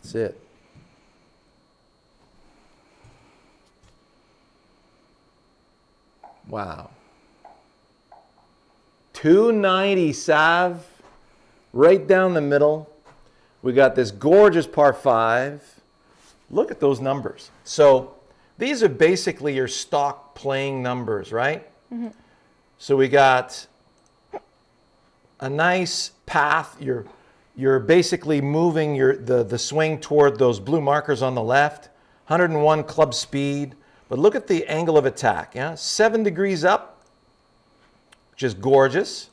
That's it. Wow. 290 Sav, right down the middle. We got this gorgeous par 5. Look at those numbers. So these are basically your stock playing numbers, right? Mm-hmm. So we got a nice path. You're basically moving the swing toward those blue markers on the left. 101 club speed. But look at the angle of attack. Yeah, 7 degrees up, which is gorgeous.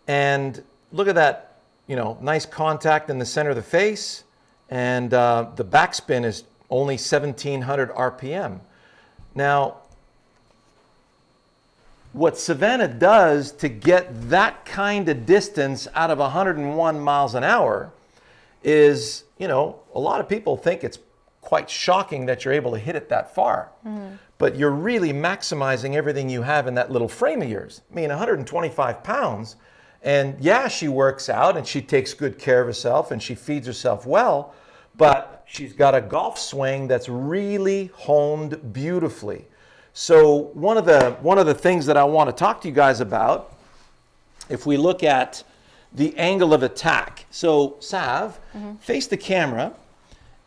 And look at that, nice contact in the center of the face. And the backspin is only 1,700 RPM. Now, what Savannah does to get that kind of distance out of 101 miles an hour is, a lot of people think it's quite shocking that you're able to hit it that far. Mm. But you're really maximizing everything you have in that little frame of yours. 125 pounds. And yeah, she works out and she takes good care of herself and she feeds herself well, but she's got a golf swing that's really honed beautifully. So one of the things that I want to talk to you guys about, if we look at the angle of attack. So Sav, face the camera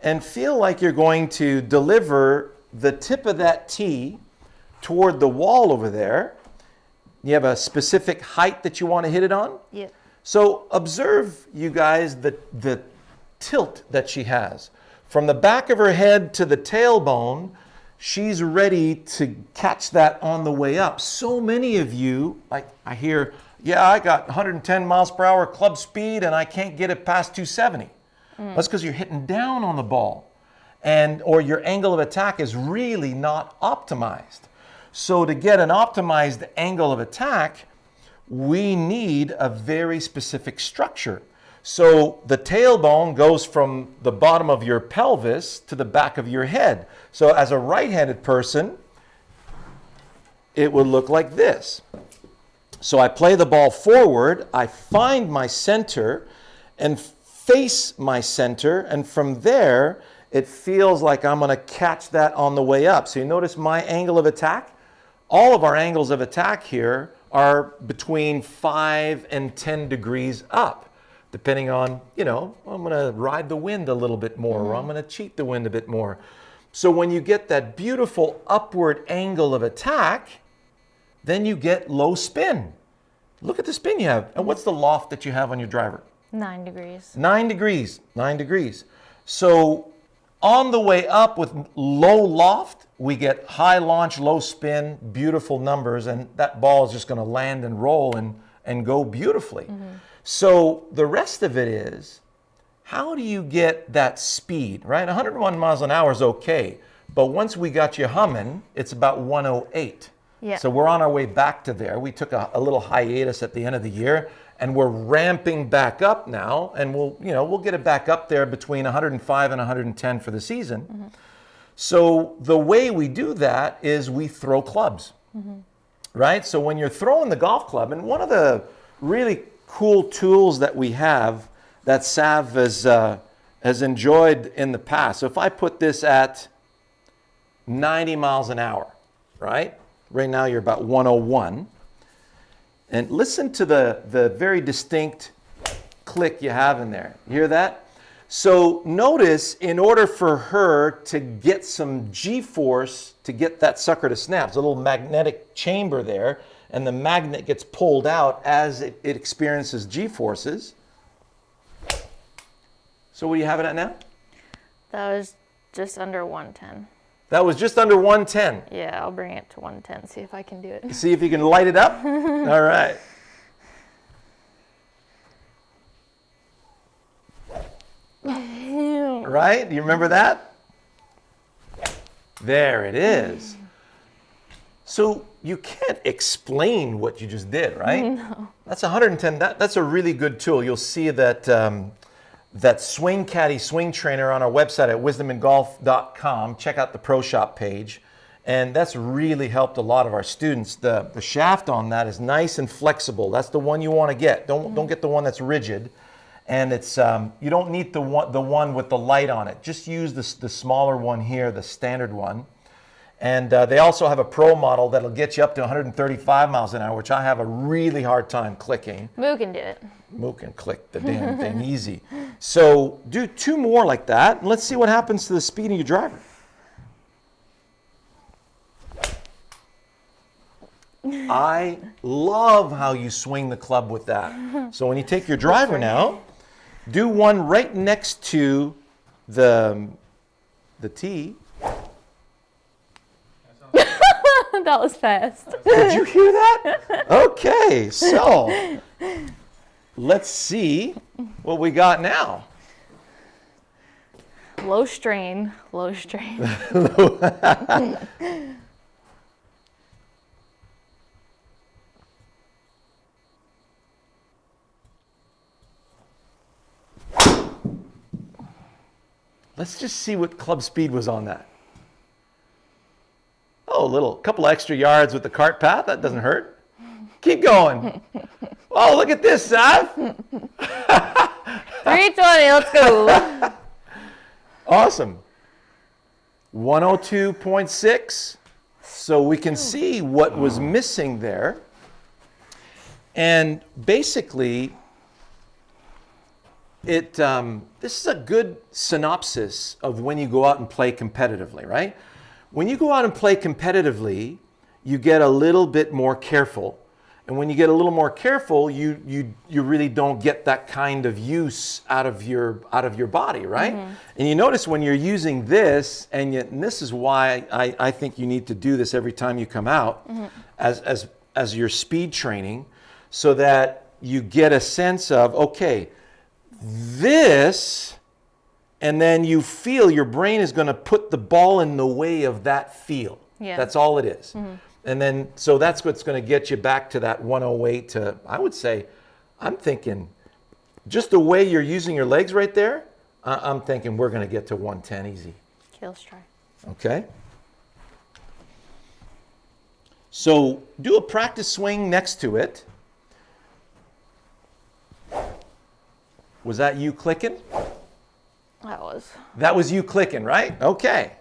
and feel like you're going to deliver the tip of that tee toward the wall over there. You have a specific height that you want to hit it on? Yeah. So observe, you guys, the tilt that she has. From the back of her head to the tailbone, she's ready to catch that on the way up. So many of you, like I hear, yeah, I got 110 miles per hour club speed and I can't get it past 270. That's because you're hitting down on the ball or your angle of attack is really not optimized. So to get an optimized angle of attack, we need a very specific structure. So the tailbone goes from the bottom of your pelvis to the back of your head. So as a right-handed person, it would look like this. So I play the ball forward, I find my center and face my center, and from there, it feels like I'm going to catch that on the way up. So you notice my angle of attack? All of our angles of attack here are between 5 and 10 degrees up, depending on, I'm going to ride the wind a little bit more, or I'm going to cheat the wind a bit more. So when you get that beautiful upward angle of attack, then you get low spin. Look at the spin you have. And what's the loft that you have on your driver? 9 degrees. 9 degrees. 9 degrees. So on the way up with low loft, we get high launch, low spin, beautiful numbers, and that ball is just going to land and roll and go beautifully. So the rest of it is, how do you get that speed, right? 101 miles an hour is okay, but once we got you humming, it's about 108. Yeah. So we're on our way back to there. We took a little hiatus at the end of the year, and we're ramping back up now, and we'll get it back up there between 105 and 110 for the season. So the way we do that is we throw clubs, right? So when you're throwing the golf club, and one of the really cool tools that we have that Sav has enjoyed in the past. So if I put this at 90 miles an hour, right? Right now you're about 101. And listen to the very distinct click you have in there. You hear that? So notice, in order for her to get some G-force to get that sucker to snap, there's a little magnetic chamber there, and the magnet gets pulled out as it experiences G-forces. So what do you have it at now? That was just under 110. That was just under 110. Yeah, I'll bring it to 110, see if I can do it. See if you can light it up? All right. Right? Do you remember that? There it is. So you can't explain what you just did, right? No. That's 110. That's a really good tool. You'll see that that Swing Caddy Swing Trainer on our website at wisdomingolf.com. Check out the Pro Shop page. And that's really helped a lot of our students. The shaft on that is nice and flexible. That's the one you want to get. Don't get the one that's rigid. And it's you don't need the one with the light on it. Just use the smaller one here, the standard one. And they also have a pro model that'll get you up to 135 miles an hour, which I have a really hard time clicking. Moo can do it. Moo can click the damn thing easy. So do 2 more like that, and let's see what happens to the speed of your driver. I love how you swing the club with that. So when you take your driver now, do one right next to the tee. That was fast. Did you hear that? Okay, so let's see what we got now. Low strain, low strain. Let's just see what club speed was on that. Oh, a couple extra yards with the cart path. That doesn't hurt. Keep going. Oh, look at this, Sav. 320, let's go. Awesome. 102.6. So we can see what was missing there. And basically, this is a good synopsis of when you go out and play competitively, right? When you go out and play competitively, you get a little bit more careful. And when you get a little more careful, you really don't get that kind of use out of your body, right? Mm-hmm. And you notice when you're using this, and this is why I think you need to do this every time you come out, mm-hmm. as your speed training, so that you get a sense of, okay, this, and then you feel your brain is going to put the ball in the way of that feel. Yeah. That's all it is. Mm-hmm. And then, so that's what's going to get you back to that 108 to, I would say, I'm thinking, just the way you're using your legs right there, I'm thinking we're going to get to 110 easy. Okay, let's try. Okay. So do a practice swing next to it. Was that you clicking? That was. That was you clicking, right? Okay.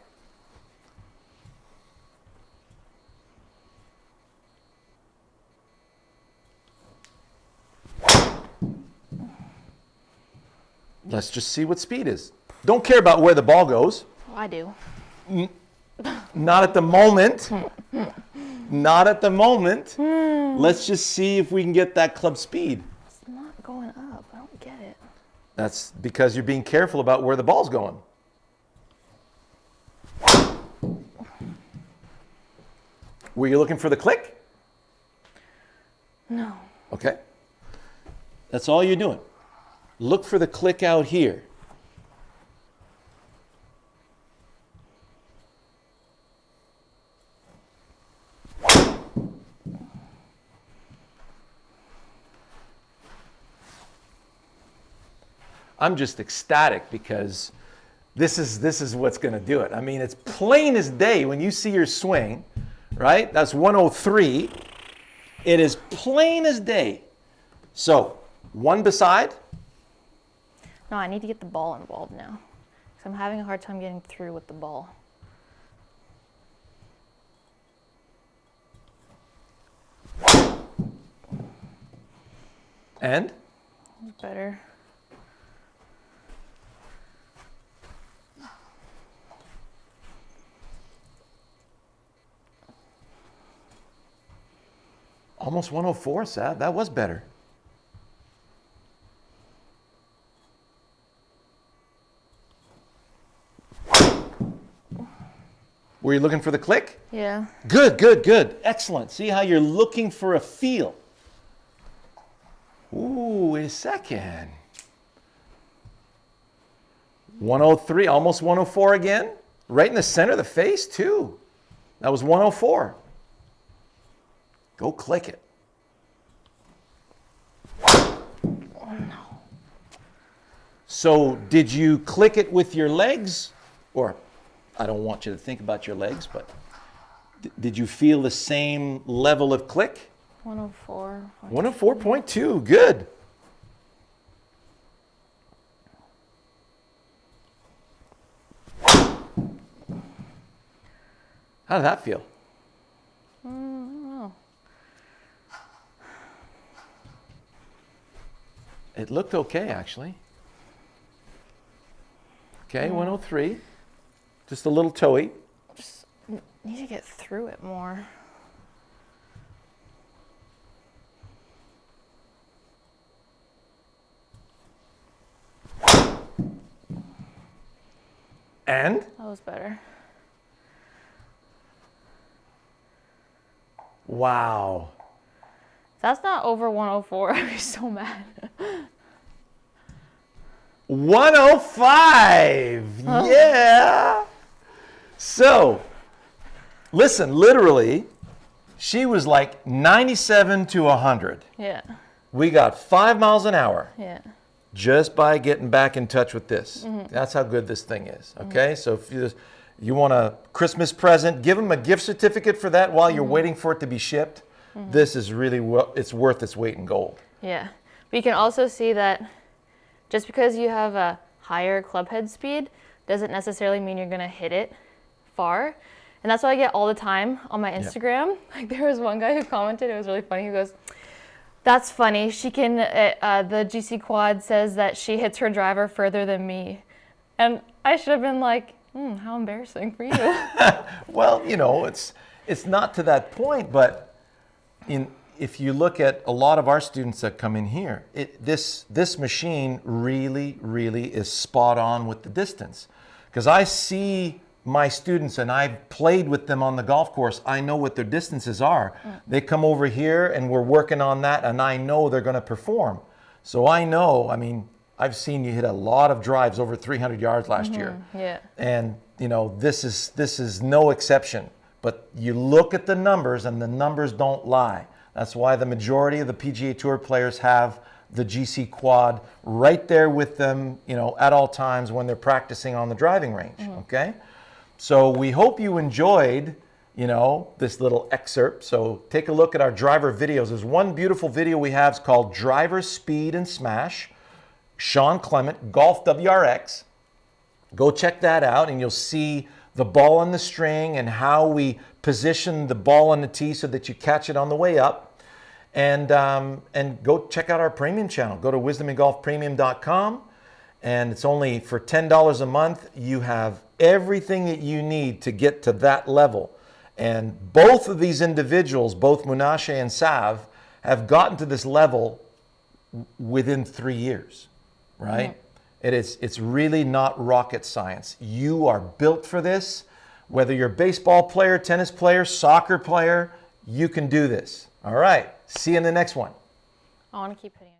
Let's just see what speed is. Don't care about where the ball goes. Oh, I do. Not at the moment. Not at the moment. Let's just see if we can get that club speed. It's not going up. I don't get it. That's because you're being careful about where the ball's going. Were you looking for the click? No. Okay. That's all you're doing. Look for the click out here. I'm just ecstatic because this is what's going to do it. I mean, it's plain as day when you see your swing, right? That's 103. It is plain as day. So, one beside. No, I need to get the ball involved now. Because I'm having a hard time getting through with the ball. And? Better. Almost 104, Sav. That was better. Were you looking for the click? Yeah. Good, good, good. Excellent. See how you're looking for a feel. Ooh, wait a second. 103, almost 104 again. Right in the center of the face, too. That was 104. Go click it. Oh, no. So, did you click it with your legs? Or, I don't want you to think about your legs, but did you feel the same level of click? 104. 104.2, good. How did that feel? I don't know. It looked okay, actually. Okay, 103. Just a little toey. Just need to get through it more. And That was better. wow. If that's not over 104, I'd be so mad. 105. Yeah. So, listen, literally, she was like 97 to 100. Yeah. We got 5 miles an hour Yeah. just by getting back in touch with this. That's how good this thing is. Okay, so if you want a Christmas present, give them a gift certificate for that while you're waiting for it to be shipped. This is really it's worth its weight in gold. Yeah. But you can also see that just because you have a higher club head speed doesn't necessarily mean you're going to hit it far. And that's what I get all the time on my Instagram. Like there was one guy who commented, it was really funny. He goes, "That's funny. She can, the GC Quad says that she hits her driver further than me." And I should have been like, how embarrassing for you. Well, you know, it's not to that point, but if you look at a lot of our students that come in here, this machine really, really is spot on with the distance. Because I see my students and I've played with them on the golf course. I know what their distances are. They come over here and we're working on that, and I know they're going to perform. So I know, I mean, I've seen you hit a lot of drives over 300 yards last year. Yeah. And, you know, this is no exception. But you look at the numbers, and the numbers don't lie. That's why the majority of the PGA Tour players have the GC Quad right there with them, you know, at all times when they're practicing on the driving range, okay? So we hope you enjoyed, you know, this little excerpt. So take a look at our driver videos. There's one beautiful video we have. It's called Driver Speed and Smash. Sean Clement, Golf WRX. Go check that out, and you'll see the ball on the string and how we position the ball on the tee so that you catch it on the way up. And go check out our premium channel. Go to wisdomandgolfpremium.com, and it's only for $10 a month. You have everything that you need to get to that level. And both of these individuals, both Menashe and Sav, have gotten to this level within 3 years, right? It's really not rocket science. You are built for this. Whether you're a baseball player, tennis player, soccer player, you can do this. All right. See you in the next one. I want to keep hitting.